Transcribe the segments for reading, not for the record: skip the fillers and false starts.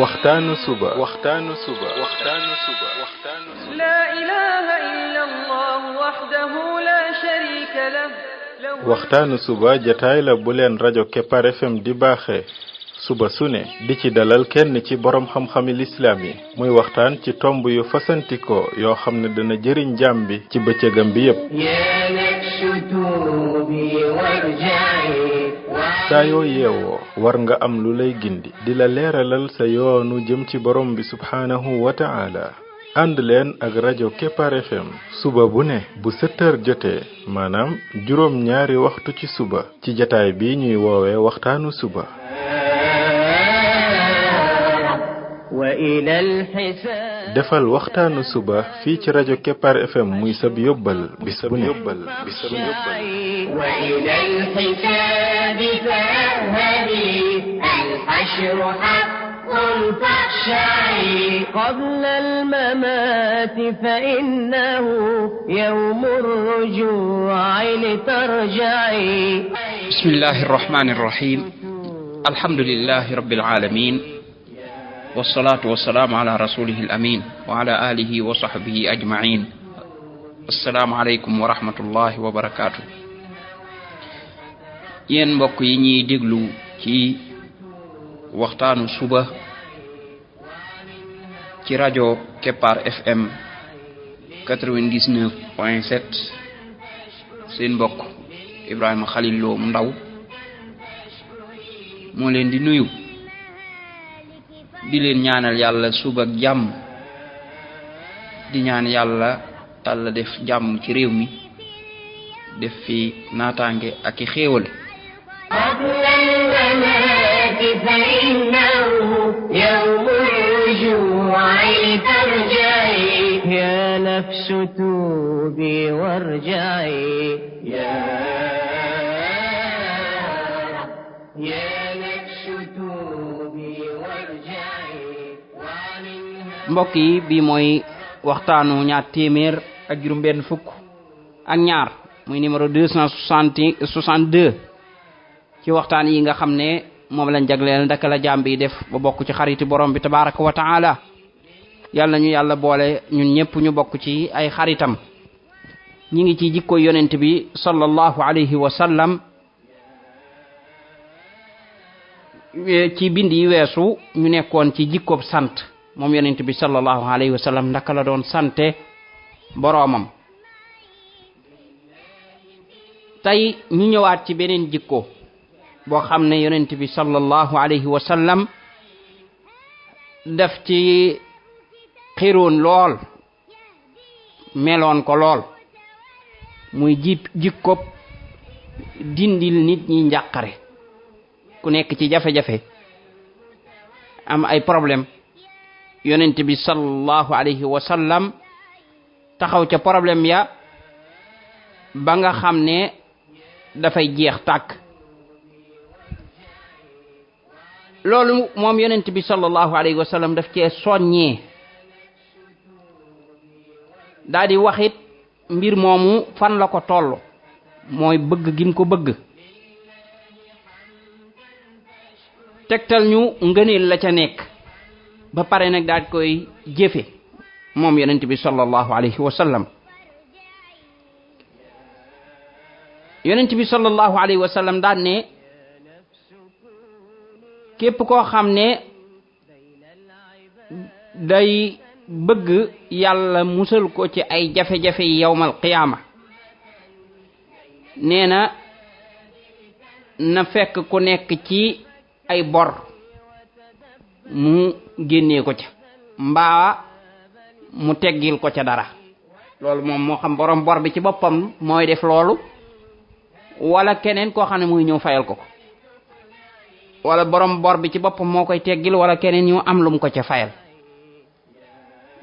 waxtaanu suba لا إله إلا الله وحده لا شريك له waxtaanu suba jataay la bu leen rajo Kepar FM di baaxee suba su ne di ci dalal kenn ci borom xam-xami lislaam yi muy waxtaan ci tomb yu fasantikoo yoo xam ne dana jëriñ jaam bi ci bëccëgam bi yépp saa yoo yeewoo war nga am lu lay gindi di la leeralal sa yoonu jëm ci borom bi subhaanahu wa ta'ala ànd leen ak rajo Kepar FM suba bu ne bu 7h jotee maanaam juróom ñaari waxtu ci suba ci jataay bi ñuy woowee waxtaanu suba defal waxtaanu suba fii ci rajo Kepar FM muy sab yóbbal bis bu ne قبل الممات فإنه يوم الرجوع لترجعي بسم الله الرحمن الرحيم الحمد لله رب العالمين والصلاة والسلام على رسوله الأمين وعلى آله وصحبه أجمعين السلام عليكم ورحمة الله وبركاته ين mbokk yi ñi déglu ci waxtaanu suba ci rajo Kepar FM 99.7 seen mbokk Ibrahima Khalil Lo mu ndaw moo leen di nuyu di leen ñaanal yàlla suba ak jàmm di ñaan yàlla Yàlla def jàmm ci réew mi def fi naataange ak i xéewal فإنه يوم الرجوع لترجعي يا نفس توبي وارجعي يا نفس توبي وارجعي mbokk yi bi mooy waxtaanu ñaar téeméer ak juróom benn fukk ak ñaar muy numéro 262 ci waxtaan yi nga xam ne moom lañ jagleel ndaka la jaam bi def ba bokk ci xariti borom bi tabaraka wa taala yàlla ñu yàlla boole ñun ñëpp ñu bokk ci ay xaritam ñi ngi ci jikko yonent bi sallallahu alayhi wa sallam ci bind yi weesu ñu nekkoon ci jikkob sant moom yonent bi sallallahu alayhi wa sallam ndaka la doon sante boroomam tey ñu ñëwaat ci beneen jikko boo xam ne yonent bi sallallahu alayhi wa sallam daf ci xiroon lool meloon ko lool muy jikkob dindil nit ñi njàqare ku nekk ci jafe-jafe am ay problème yonent bi sallallahu alayhi wa sallam taxaw ca problème ya ba nga xam ne dafay jeex tàkk loolu moom yonent bi sallallahu alayhi wa sallam daf cee soññee daal di waxit mbir moomu fan la ko toll mooy bëgg gim ko bëgg tegtal ñu ngëneel la ca nekk ba pare nag daal di koy jëfe moom yonent bi sallallahu alayhi wa sallam yonent bi sallallahu alayhi wa sallam daan ne képp koo xam ne day bëgg yàlla musal ko ci ay jafe-jafe yi yawmal qiyaama nee na fekk ku nekk ci ay bor mu génnee ko ca mbaa mu teggil ko ca dara loolu moom moo xam borom bor bi ci boppam mooy def loolu wala keneen koo xam ne muy ñëw fayal ko ko wala borom bor bi ci boppam moo koy teggil wala keneen ñu am lu mu ko ca fayal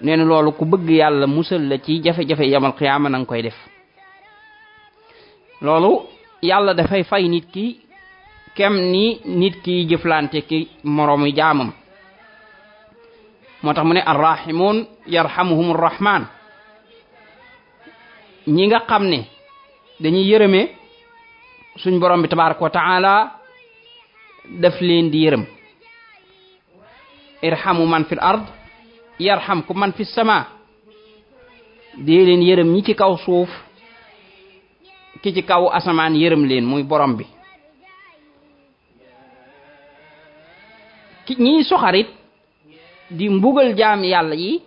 nee na loolu ku bëgg yàlla musal la ci jafe-jafe yamal xiyaama na nga koy def loolu yàlla dafay fay nit ki kem ni nit ki jëflante ki moroomu jaamam moo tax mu ne arrahimun yarhamuhumur rahman ñi nga xam ne dañuy yërëme suñ borom bi tabaraka wa taala daf leen di yërëm irhamu man fil ard yarhamkum man fis sama dee leen yërëm ñi ci kaw suuf ki ci kaw asamaan yërëm leen muy borom bi. ki ñiy soxarit di mbugal jaam yàlla yi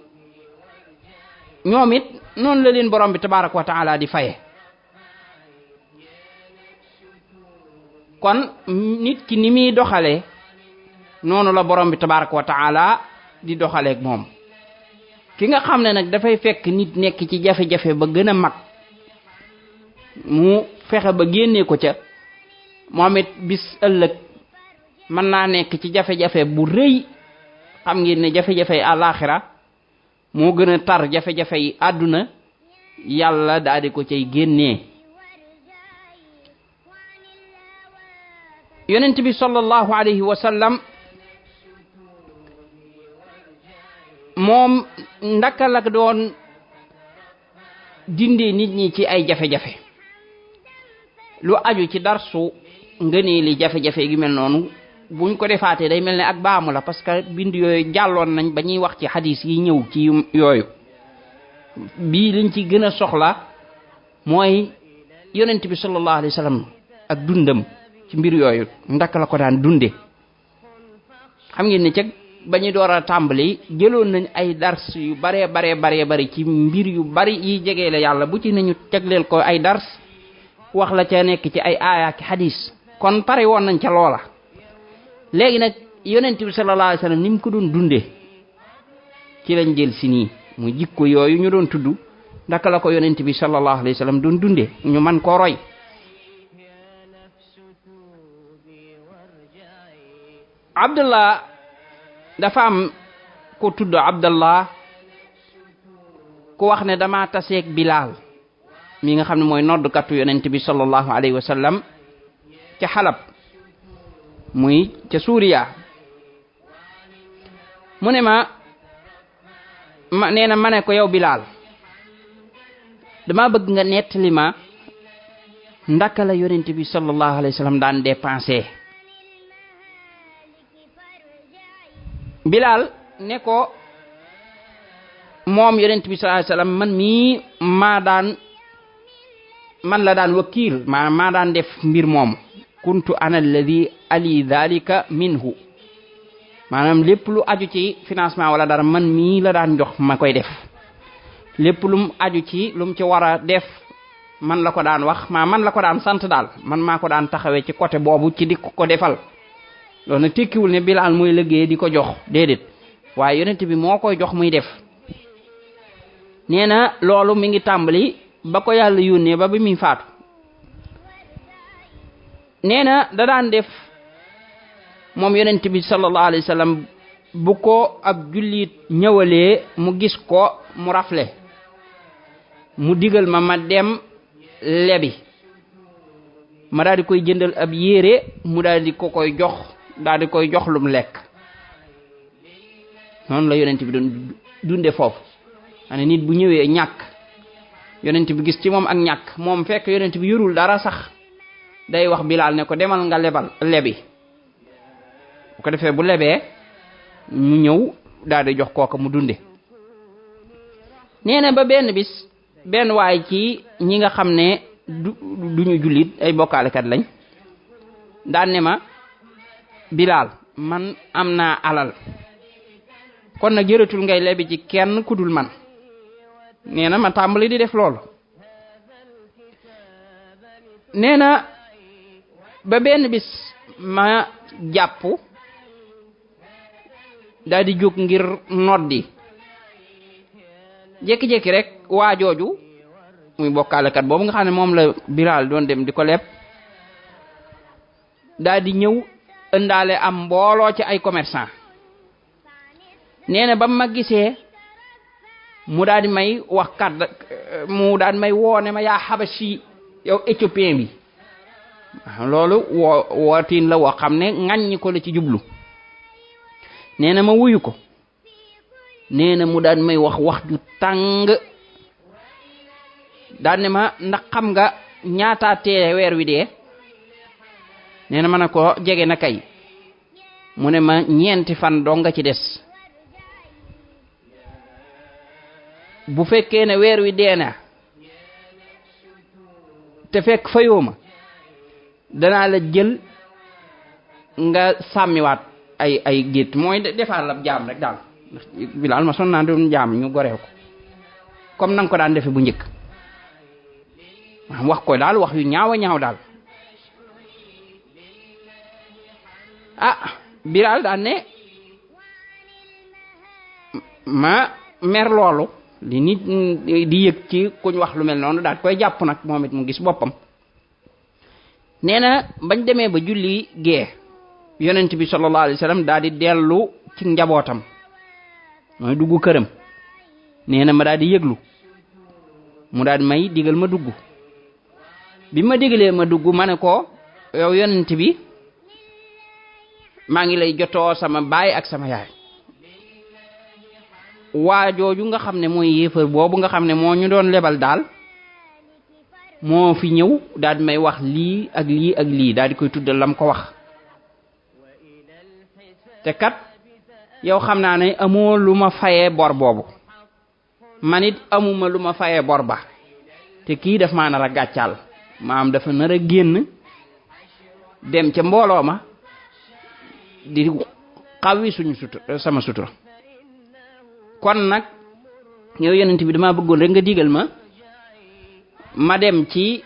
ñoom it noonu la leen borom bi tabaraka wa taala di faye. kon nit ki ni muy doxalee noonu la borom bi tabaraka wa taala di doxaleek moom. ki nga xam ne nag dafay fekk nit nekk ci jafe-jafe ba gën a mag mu fexe ba génnee ko ca moom it bis ëllëg mën naa nekk ci jafe-jafe bu rëy. xam ngeen ne jafe-jafe yi àllaaxira moo gën a tar jafe-jafe yi àdduna yàlla daal di ko cay génnee. yonent bi sallallahu alayhi wa sallam moom ndaka la doon dindee nit ñi ci ay jafe-jafe lu aju ci darsu ngëneeli jafe-jafe gi mel noonu buñ ko defaatee day mel ne ak baamu la parce que bind yooyu jàlloon nañ ba ñuy wax ci xadis yi ñëw ci yooyu. bii liñ ci gën a soxla mooy yonent bi sallallahu alayhi wa sallam ak dundam ci mbir yooyu ndaka la ko daan dunde. xam ngeen ne ca ba ñu door a tàmbali jëloon nañ ay dars yu baree bari ci mbir yu bari yi jegee la yàlla bu ci nañu tegleel ko ay dars wax la ca nekk ci ay aaya ak xadis kon pare woon nañ ca loola. léegi nag yonent bi sallallahu alayhi wa sallam ni mu ko doon dunde ci lañ jël si nii mu jikko yooyu ñu doon tudd ndaka la ko yonent bi sallallahu alayhi wa sallam doon dunde ñu man koo roy. Abdullah dafa am ko tudd Abdullah ku wax ne dama taseeg Bilaal mi nga xam ne mooy noddkatu yonent bi sallallahu alayhi wa sallam ca Xalab muy ca Suuriya. mu ne ma nee na ma ne ko yow Bilaal dama bëgg nga nettali ma ndaka la yonent bi sallallahu alayhi wa sallam daan dépensé. Bilaal ne ko moom yonent bi sallallahu alayhi wa sallam man mii man la daan wakiil maa daan def mbir moomu. kuntu ana alladi ali dhalika minhu maanaam lépp lu aju ci financement wala dara man mii la daan jox ma koy def. lépp lum aju ci lum ci war a def man la ko daan wax man la ko daan sant daal man maa ko daan taxawee ci côté boobu ci di ko defal. loolu nag tekkiwul ne Bilaal mooy liggéey di ko jox déedéet waaye yonent bi moo koy jox muy def. nee na loolu mi ngi tàmbali ba ko yàlla yónnee ba bi muy faatu. nee na da daan def moom yonent bi sallallahu alayhi wa sallam bu ko ab jullit ñëwalee mu gis ko mu rafle mu digal ma dem lebi ma daal di koy jëndal ab yére mu daal di ko koy jox daal di koy jox lum lekk. noonu la yonent bi doon dunde foofu. ane nit bu ñëwee ñàkk yonent bi gis ci moom ak ñàkk moom fekk yonent bi yorul dara sax day wax Bilaal ne ko demal nga lebi bu ko defee bu lebee ñu ñëw daal di jox kooka mu dunde. nee na ba benn bis benn waay ci ñi nga xam ne duñu jullit ay bokkaalekat lañ daan ne ma Bilaal man am naa alal kon nag jëratul ngay lebi ci kenn ku dul man. nee na ma tàmbali di def loolu. nee na ba benn bis ma jàpp daal di jóg ngir noddi jékki-jékki rek waa jooju muy bokkaalekat boobu nga xam ne moom la Bilaal doon dem di ko leb daal di ñëw ëndaale am mbooloo ci ay commerçant. nee na ba ma gisee mu daal di may wax mu daal di may woone ma yaa Habashi yow éthiopien bi loolu wootiin la woo xam ne ŋàññi ko la ci jublu. nee na ma wuyu ko. nee na mu daal di may wax ju tàng daal ne ma ndax xam nga ñaata tee weer wi dee. nee na ma ne ko jege na kay mu ne ma ñeenti fan doo nga ci des bu fekkee ne weer wi deena te fekk fayoo ma danaa la jël nga sàmmiwaat ay gétt mooy defaat la jaam rek daal ndax Bilaal ma son naa doon jaam ñu goreel ko comme nanga ko daan defe bu njëkk wax ko daal wax yu ñaaw a ñaaw daal Bilaal daan ne ma mer loolu li nit di yëg ci kuñ wax lu mel noonu daal koy jàpp nag moom it mu gis boppam nee na bañ demee ba julli gee yonent bi sallallahu alayhi wa sallam daal di dellu ci njabootam mooy dugg këram nee na ma daal di yëglu mu daal di may digal ma dugg bi ma digalee ma dugg ma ne ko yow yonent bi maa ngi lay jotoo sama baay ak sama yaay waa jooju nga xam ne mooy yéefar boobu nga xam ne moo ñu doon lebal daal moo fi ñëw daal di may wax lii ak lii ak lii daal di koy tuddal lam ko wax te kat yow xam naa ne amoo lu ma fayee bor boobu man it amuma lu ma fayee bor ba te kii daf maa nar a gàccaal maam dafa nar a génn dem ca mbooloo ma di xawwi suñu sutura sama sutura kon nag yow yonent bi dama bëggoon rek nga digal ma dem ci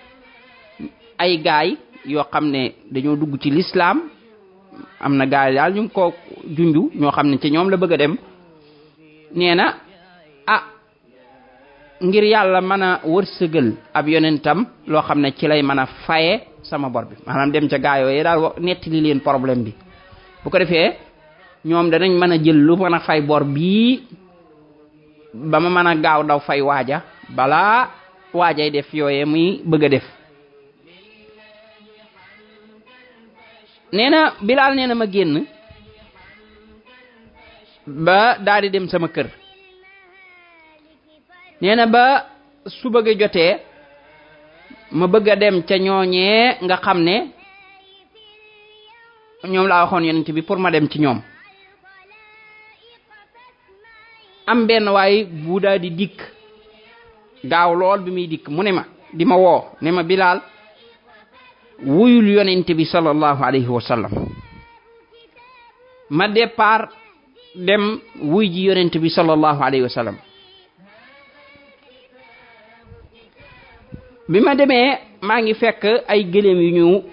ay gaay yoo xam ne dañoo dugg ci lislaam am na gaay daal ñu ngi ko junju ñoo xam ne ci ñoom la bëgg a dem nee na ngir yàlla mën a wërsëgal ab yonentam loo xam ne ci lay mën a faye sama bor bi maanaam dem ca gaay yooyu daal nettali leen problème bi bu ko defee ñoom danañ mën a jël lu mën a fay bor bii ba ma mën a gaaw daw fay waaja balaa waajay def yooye muy bëgg a def nee na Bilaal nee na ma génn ba daal di dem sama kër nee na ba su bëgg jotee ma bëgg a dem ca ñooñee nga xam ne ñoom laa waxoon yonent bi pour ma dem ci ñoom am benn waay bu daal di dikk gaaw lool bi muy dikk mu ne ma di ma woo ne ma Bilaal wuyul yonent bi sallallahu alayhi wa sallam ma départ dem wuy ji yonent bi sallallahu alayhi wa sallam bi ma demee maa ngi fekk ay gëléem yu ñu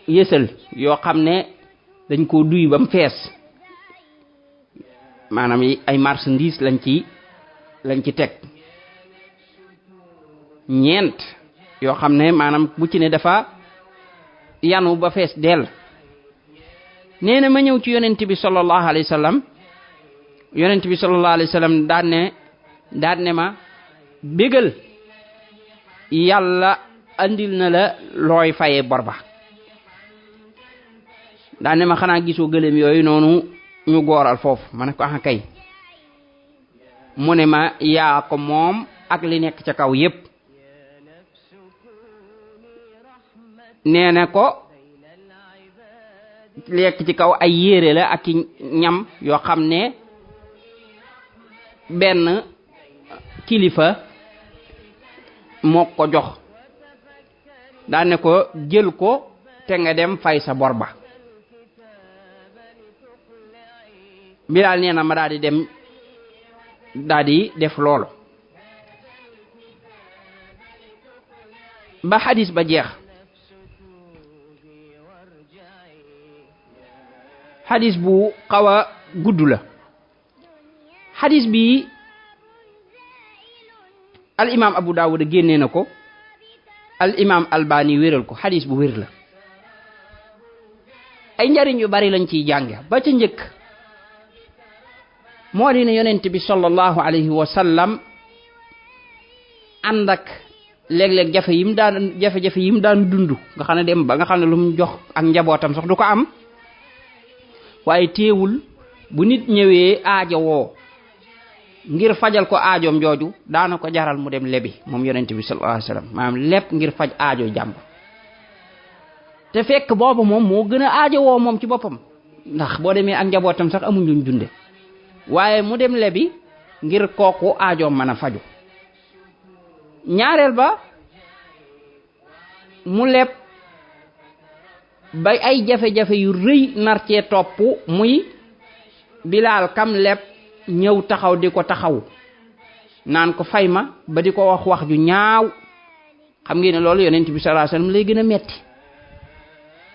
yësal yoo xam ne dañ koo duy ba mu fees maanaam ay marchandise lañ ci teg ñeent yoo xam ne maanaam bu ci ne dafa yanu ba fees dell nee na ma ñëw ci yonent bi sallallahu alayhi wa sallam yonent bi sallallahu alayhi wa sallam daan ne ma bégal yàlla andil na la looy fayee bor ba daan ne ma xanaa gisoo gëléem yooyu noonu ñu gooral foofu ma ne ko kay mu ne ma yaa ko moom ak li nekk ca kaw yépp nee na ko lekk ci kaw ay yére la ak ñam yoo xam ne benn kilifa moo ko jox daan ne ko jël ko te nga dem fay sa bor ba Bilaal nee na ma daal di dem daal di def loolu ba xadis ba jeex xadis bu xaw a gudd la xadis bi al imam Abu Dawud génnee na ko al imam Albani wéral ko xadis bu wér la ay njariñ yu bari lañ ciy jànge ba ca njëkk moo di ne yonent bi sallallahu alayhi wa sallam ànd ak léeg-léeg jafe-jafe yim daan dund nga xam ne dem ba nga xam ne lu mu jox ak njabootam sax du ko am waaye teewul bu nit ñëwee aajowoo ngir fajal ko aajoom jooju daana ko jaral mu dem lebi moom yonent bi sallallahu alayhi wa sallam maanaam lépp ngir faj aajo jàmb te fekk boobu moom moo gën a aajowoo moom ci boppam ndax boo demee ak njabootam sax amuñ luñ dunde waaye mu dem lebi ngir kooku aajoom mën a faju ñaareel ba mu leb ba ay jafe-jafe yu rëy nar cee topp muy Bilaal kam leb ñëw taxaw di ko taxaw naan ko fay ma ba di ko wax wax ju ñaaw xam ngeen ne loolu yonent bi sallallahu alayhi wasallam lay gën a metti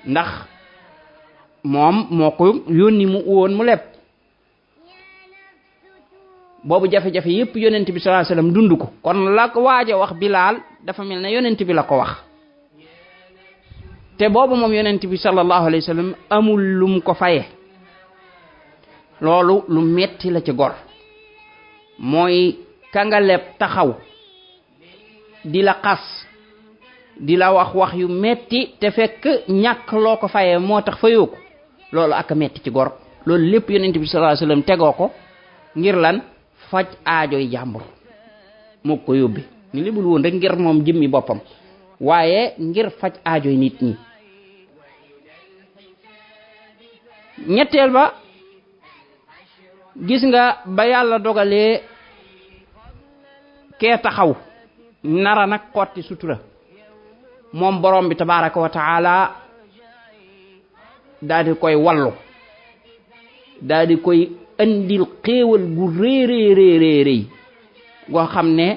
ndax moom moo ko yónni mu woon mu leb boobu jafe-jafe yépp yonent bi sallallahu alayhi wasallam dund ko kon la ko waaj a wax Bilaal dafa mel ne yonent bi la ko wax te boobu moom yonent bi sallallahu alayhi wasallam amul lum ko faye loolu lu metti la ci gor mooy ka nga leb taxaw di la xas di la wax yu metti te fekk ñàkk loo ko fayee moo tax fayoo ko loolu ak metti ci gor loolu lépp yonent bi sallallahu alayhi wasallam tegoo ko ngir lan faj aajoy jàmbur moo ko yóbbe ni li bul woon rek ngir moom jëmmi boppam waaye ngir faj aajoy nit ñi ñetteel ba gis nga ba yàlla dogalee kee taxaw nara nag xotti sutura moom borom bi tabaraka wa taala daal di koy wallu daal di koy andil xéewal gu réeréeréeréy goo xam ne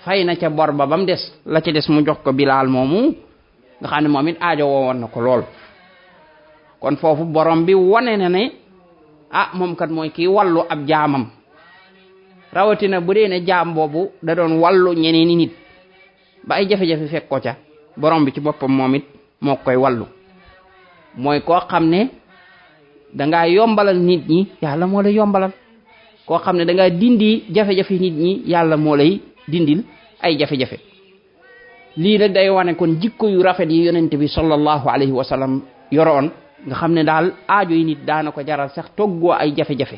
fay na ca bor ba bam des la ca des mu jox ko Bilaal moomu nga xam ne moom it aajo woowoon na ko lool kon foofu borom bi wone na ne moom kat mooy kii wallu ab jaamam rawatina bu dee ne jaam boobu da doon wallu ñeneeni nit ba ay jafe-jafe fekk ko ca borom bi ci boppam moom it moo koy wallu mooy koo xam ne dangaa yombalal nit ñi yàlla moo lay yombalal koo xam ne dangaa dindi jafe-jafe nit ñi yàlla moo lay dindil ay jafe-jafe lii nag day wane kon jikko yu rafet yi yonent bi sallallahu alayhi wa sallam yoroon nga xam ne daal aajo yi nit daana ko jaral sax toggoo ay jafe-jafe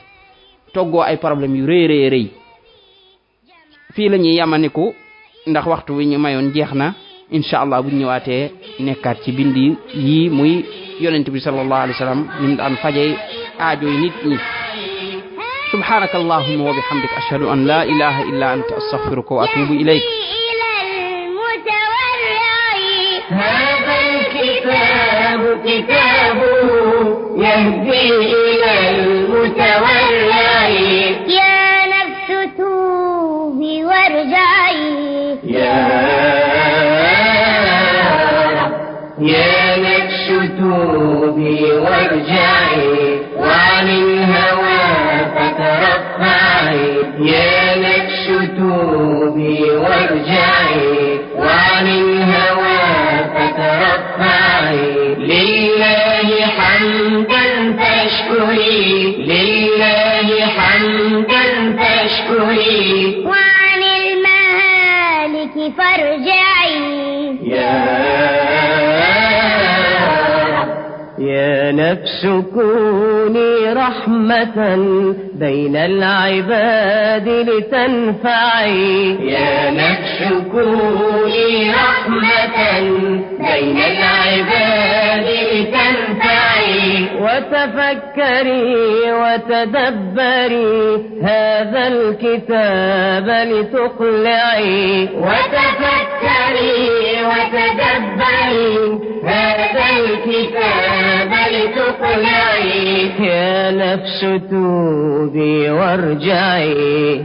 toggoo ay problème yu rëy rëy rëy fii la ñuy yamaniku ndax waxtu wi ñu mayoon jeex na incha allah bu ñu ñëwaatee nekkaat ci bindi yi muy yonent bi sallallahu alayhi wa sallam ni mu daan fajee aajo yi nit ñi subhanaka allahumma wa bihamdika ashhadu an la ilaha illa anta astaghfiruka wa atubu ilayk كتاب يهدي إلى المتورع يا نفس توبي وارجعي يا نفس توبي وارجعي وعن الهوى فترفعي يا نفس توبي وارجعي وعن الهوى فترفعي لله حمدا فاشكري لله حمدا فاشكري وعن المهالك فارجعي يا نفس كوني رحمة بين العباد لتنفعي يا نفس كوني رحمة بين العباد لتنفعي وتفكري وتدبري هذا الكتاب لتقلعي وتفكري وتدبري هذا الكتاب لتقلعي يا نفس توبي وارجعي